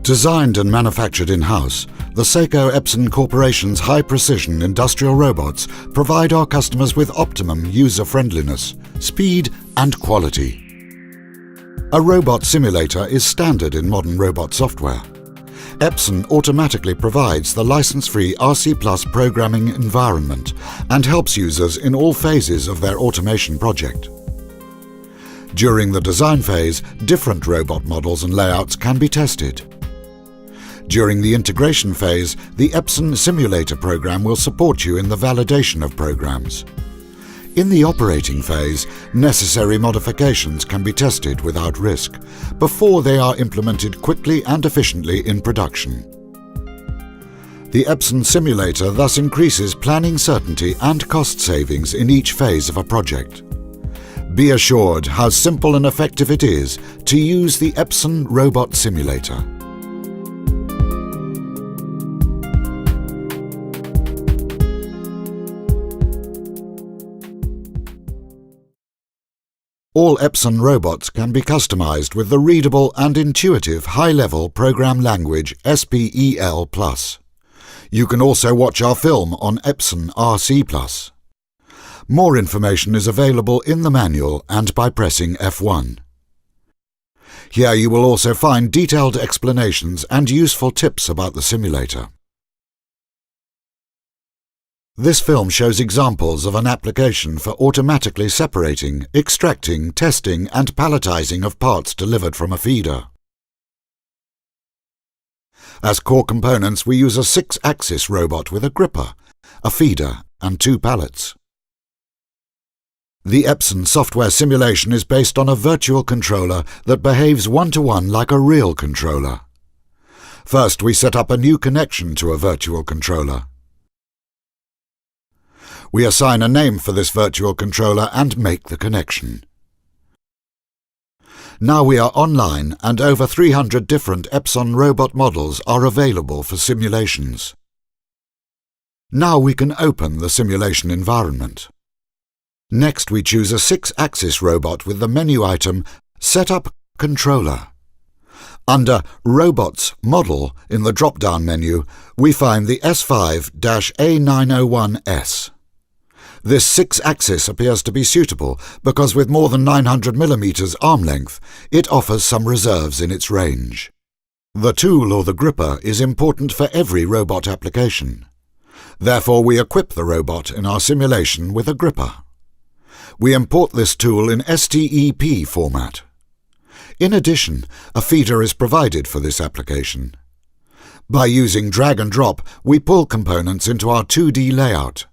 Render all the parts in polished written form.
Designed and manufactured in-house, the Seiko Epson Corporation's high-precision industrial robots provide our customers with optimum user-friendliness, speed and quality. A robot simulator is standard in modern robot software. Epson automatically provides the license-free RC+ programming environment and helps users in all phases of their automation project. During the design phase, different robot models and layouts can be tested. During the integration phase, the Epson simulator program will support you in the validation of programs. In the operating phase, necessary modifications can be tested without risk, before they are implemented quickly and efficiently in production. The Epson simulator thus increases planning certainty and cost savings in each phase of a project. Be assured how simple and effective it is to use the Epson Robot Simulator. All Epson robots can be customized with the readable and intuitive high-level program language SPEL+. You can also watch our film on Epson RC+. More information is available in the manual and by pressing F1. Here you will also find detailed explanations and useful tips about the simulator. This film shows examples of an application for automatically separating, extracting, testing and palletizing of parts delivered from a feeder. As core components, we use a 6-axis robot with a gripper, a feeder and 2 pallets. The Epson software simulation is based on a virtual controller that behaves one-to-one like a real controller. First, we set up a new connection to a virtual controller. We assign a name for this virtual controller and make the connection. Now we are online and over 300 different Epson robot models are available for simulations. Now we can open the simulation environment. Next we choose a 6-axis robot with the menu item Set up Controller. Under Robots Model in the drop-down menu, we find the S5-A901S. This 6-axis appears to be suitable because with more than 900 mm arm length, it offers some reserves in its range. The tool or the gripper is important for every robot application. Therefore, we equip the robot in our simulation with a gripper. We import this tool in STEP format. In addition, a feeder is provided for this application. By using drag and drop, we pull components into our 2D layout.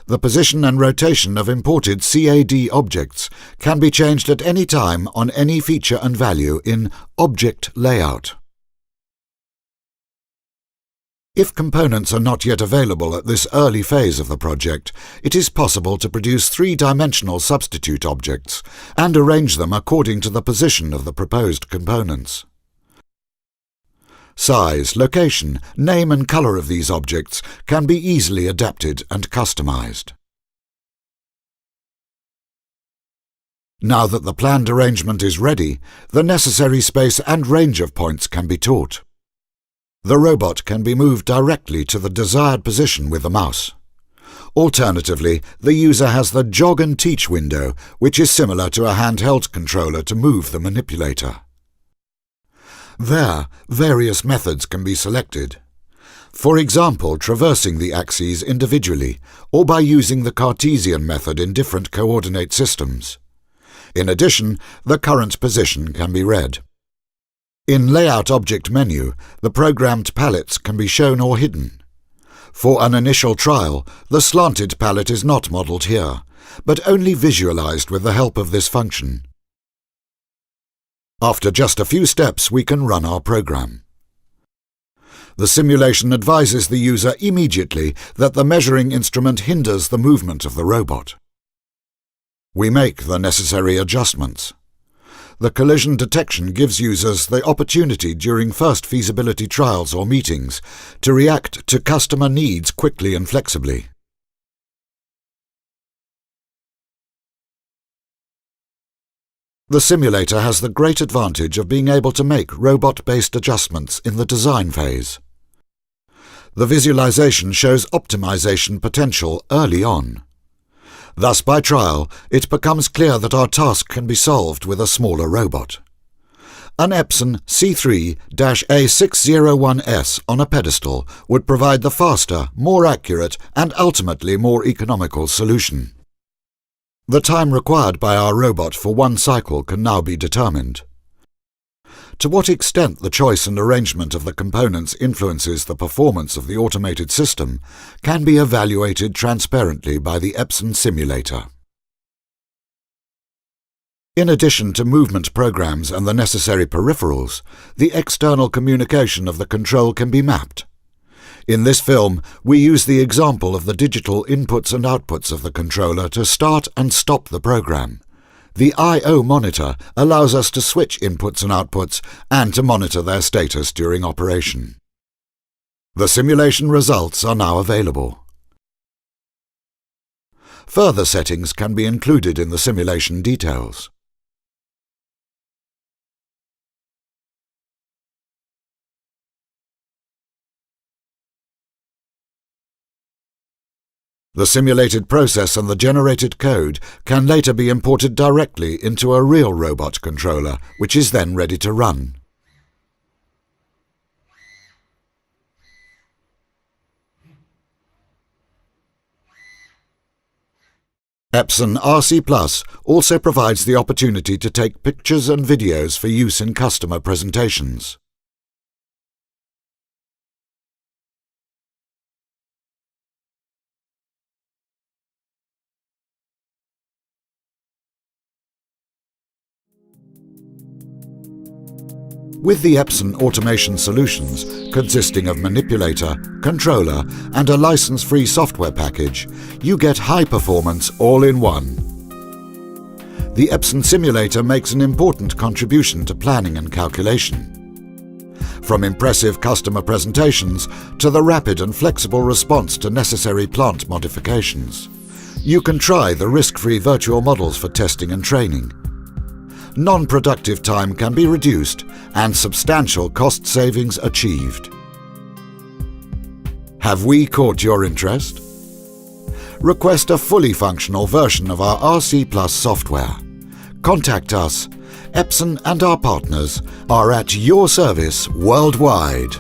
The position and rotation of imported CAD objects can be changed at any time on any feature and value in Object Layout. If components are not yet available at this early phase of the project, it is possible to produce 3-dimensional substitute objects and arrange them according to the position of the proposed components. Size, location, name and color of these objects can be easily adapted and customized. Now that the planned arrangement is ready, the necessary space and range of points can be taught. The robot can be moved directly to the desired position with the mouse. Alternatively, the user has the Jog and Teach window, which is similar to a handheld controller to move the manipulator. There, various methods can be selected. For example, traversing the axes individually, or by using the Cartesian method in different coordinate systems. In addition, the current position can be read. In Layout Object menu, the programmed pallets can be shown or hidden. For an initial trial, the slanted pallet is not modelled here, but only visualized with the help of this function. After just a few steps, we can run our program. The simulation advises the user immediately that the measuring instrument hinders the movement of the robot. We make the necessary adjustments. The collision detection gives users the opportunity during first feasibility trials or meetings to react to customer needs quickly and flexibly. The simulator has the great advantage of being able to make robot-based adjustments in the design phase. The visualization shows optimization potential early on. Thus, by trial, it becomes clear that our task can be solved with a smaller robot. An Epson C3-A601S on a pedestal would provide the faster, more accurate, and ultimately more economical solution. The time required by our robot for one cycle can now be determined. To what extent the choice and arrangement of the components influences the performance of the automated system can be evaluated transparently by the Epson simulator. In addition to movement programs and the necessary peripherals, the external communication of the control can be mapped. In this film, we use the example of the digital inputs and outputs of the controller to start and stop the program. The I/O monitor allows us to switch inputs and outputs and to monitor their status during operation. The simulation results are now available. Further settings can be included in the simulation details. The simulated process and the generated code can later be imported directly into a real robot controller, which is then ready to run. Epson RC Plus also provides the opportunity to take pictures and videos for use in customer presentations. With the Epson automation solutions, consisting of manipulator, controller, and a license-free software package, you get high performance all in one. The Epson simulator makes an important contribution to planning and calculation. From impressive customer presentations to the rapid and flexible response to necessary plant modifications, you can try the risk-free virtual models for testing and training. Non-productive time can be reduced and substantial cost savings achieved. Have we caught your interest? Request a fully functional version of our RC Plus software. Contact us. Epson and our partners are at your service worldwide.